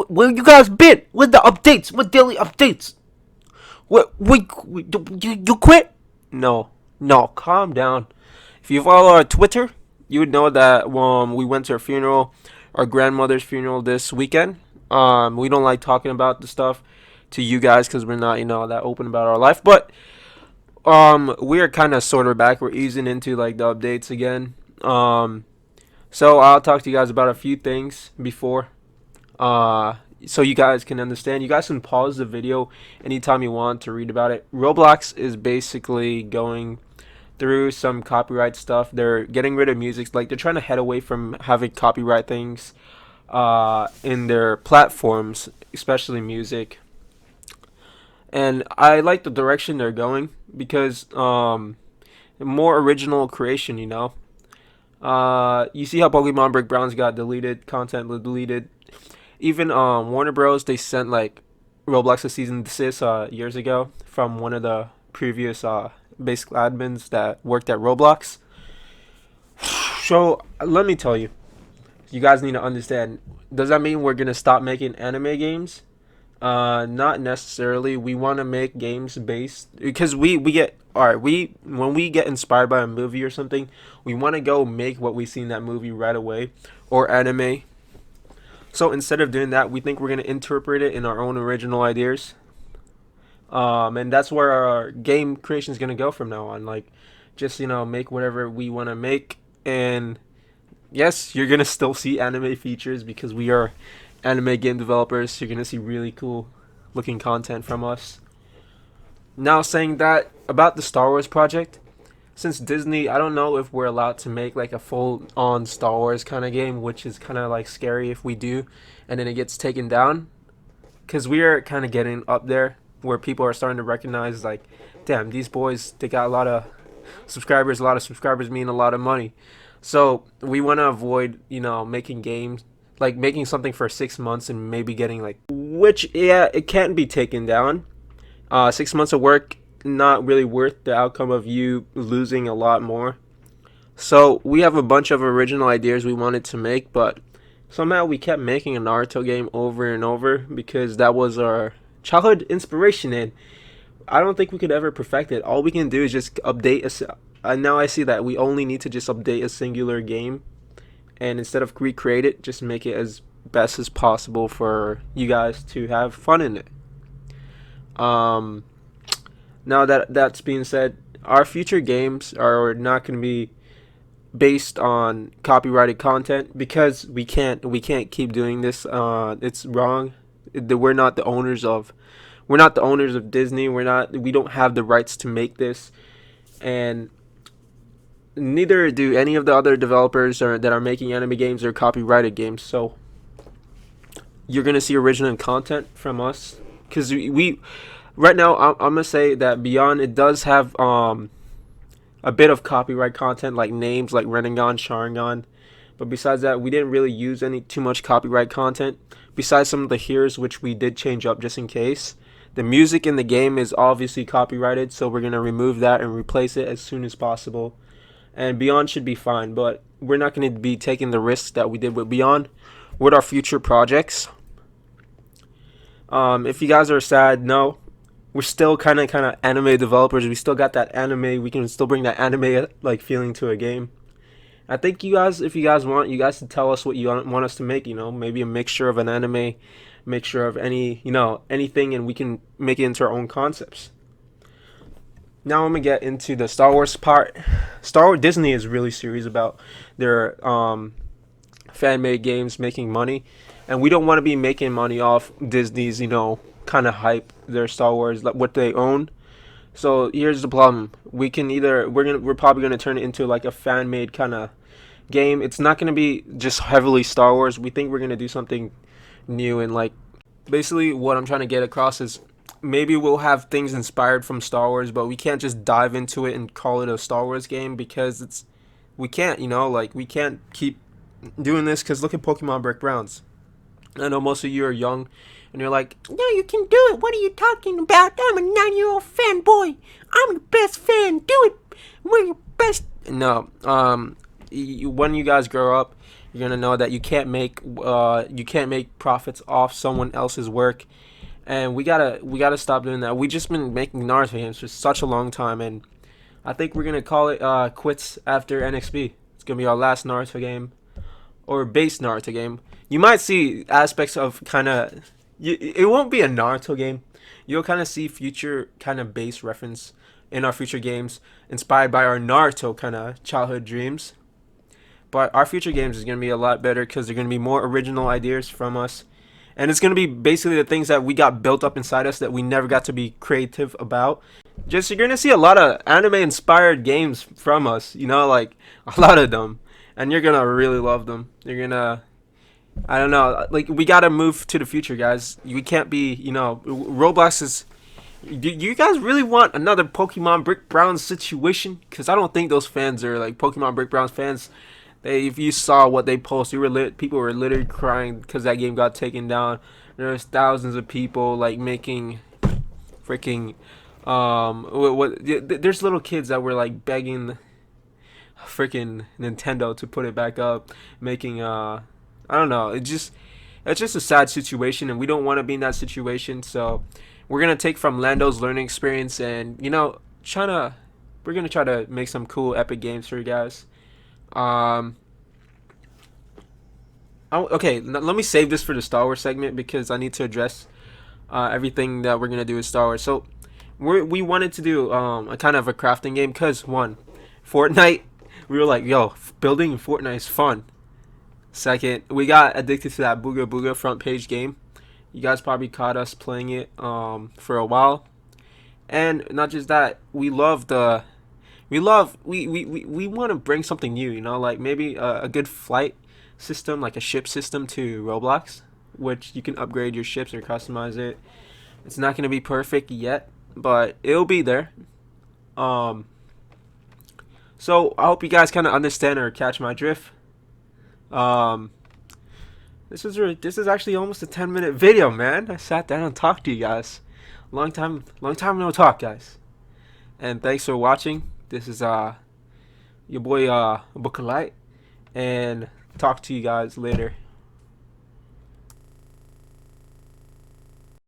Where you guys been? With the updates? With daily updates? You quit? No, no, calm down. If you follow our Twitter, you would know that we went to her funeral, our grandmother's funeral this weekend. We don't like talking about the stuff to you guys because we're not, that open about our life. But we are kind of sort of back. We're easing into like the updates again. So I'll talk to you guys about a few things before. So you guys can understand. You guys can pause the video anytime you want to read about it. Roblox is basically going through some copyright stuff. They're getting rid of music. Like they're trying to head away from having copyright things in their platforms, especially music. And I like the direction they're going because more original creation, you see how Pokemon Brick Browns got deleted, content deleted. Even Warner Bros. They sent like Roblox a season desist years ago from one of the previous basic admins that worked at Roblox. So let me tell you, you guys need to understand. Does that mean we're gonna stop making anime games? Not necessarily. We want to make games based because we get alright. When we get inspired by a movie or something, we want to go make what we see in that movie right away, or anime. So instead of doing that, we think we're gonna interpret it in our own original ideas. And that's where our game creation is gonna go from now on. Like, just make whatever we want to make, and yes, you're gonna still see anime features because we are anime game developers. You're gonna see really cool looking content from us. Now, saying that about the Star Wars project, since Disney, I don't know if we're allowed to make like a full-on Star Wars kind of game, which is kind of like scary if we do, and then it gets taken down, because we are kind of getting up there where people are starting to recognize like, damn, these boys, they got a lot of subscribers. A lot of subscribers mean a lot of money. So we want to avoid, making games, like making something for 6 months and maybe getting like, which, yeah, it can't be taken down. 6 months of work, not really worth the outcome of you losing a lot more. So we have a bunch of original ideas we wanted to make, but somehow we kept making a Naruto game over and over because that was our childhood inspiration, and I don't think we could ever perfect it. All we can do is just update now I see that we only need to just update a singular game, and instead of recreate it, just make it as best as possible for you guys to have fun in it. Now that's being said, our future games are not going to be based on copyrighted content because we can't keep doing this. It's wrong. We're not the owners of Disney. We don't have the rights to make this, and neither do any of the other developers that are making anime games or copyrighted games. So you're gonna see original content from us because we right now, I'm gonna say that Beyond, it does have a bit of copyright content, like names like Renegon, Sharingan, but besides that, we didn't really use any too much copyright content. Besides some of the heroes, which we did change up just in case. The music in the game is obviously copyrighted, so we're gonna remove that and replace it as soon as possible. And Beyond should be fine, but we're not gonna be taking the risks that we did with Beyond with our future projects. If you guys are sad, no. We're still kind of anime developers. We still got that anime. We can still bring that anime like feeling to a game. I think you guys, if you guys want, you guys can tell us what you want us to make. Maybe a mixture of an anime, mixture of anything, and we can make it into our own concepts. Now I'm gonna get into the Star Wars part. Disney is really serious about their fan-made games making money, and we don't want to be making money off Disney's kind of hype, their Star Wars, like what they own. So here's the problem: we're probably gonna turn it into like a fan made kind of game. It's not gonna be just heavily Star Wars. We think we're gonna do something new, and like basically what I'm trying to get across is maybe we'll have things inspired from Star Wars, but we can't just dive into it and call it a Star Wars game because we can't, like we can't keep doing this because look at Pokemon Brick Browns. I know most of you are young and you're like, no, you can do it. What are you talking about? I'm a 9-year-old fanboy. I'm the best fan. Do it. We're your best. No. When you guys grow up, you're gonna know that you can't make profits off someone else's work, and we gotta stop doing that. We just been making Naruto games for such a long time, and I think we're gonna call it quits after NXP. It's gonna be our last Naruto game or base Naruto game. You might see aspects of kind of. It won't be a Naruto game. You'll kind of see future kind of base reference in our future games, inspired by our Naruto kind of childhood dreams. But our future games is gonna be a lot better because they're gonna be more original ideas from us, and it's gonna be basically the things that we got built up inside us that we never got to be creative about. Just you're gonna see a lot of anime inspired games from us, like a lot of them, and you're gonna really love them. You're gonna, I don't know, like we gotta move to the future, guys. We can't be, Roblox is. Do you guys really want another Pokemon Brick Brown situation? Because I don't think those fans are like Pokemon Brick Brown fans. If you saw what they posted, people were literally crying because that game got taken down. There's thousands of people like making freaking there's little kids that were like begging freaking Nintendo to put it back up, making I don't know. It's just a sad situation, and we don't want to be in that situation. So we're gonna take from Lando's learning experience, and we're gonna try to make some cool epic games for you guys. Um, okay, let me save this for the Star Wars segment because I need to address everything that we're gonna do with Star Wars. So we wanted to do a kind of a crafting game because one, Fortnite. We were like, yo, building in Fortnite is fun. Second, we got addicted to that Booga Booga front page game. You guys probably caught us playing it for a while, and not just that, we want to bring something new, like maybe a good flight system, like a ship system to Roblox, which you can upgrade your ships or customize it. It's not going to be perfect yet, but it'll be there. Um, so I hope you guys kind of understand or catch my drift. Um, this is actually almost a 10-minute video, man. I sat down and talked to you guys. Long time no talk, guys. And thanks for watching. This is your boy Bookalite, and talk to you guys later.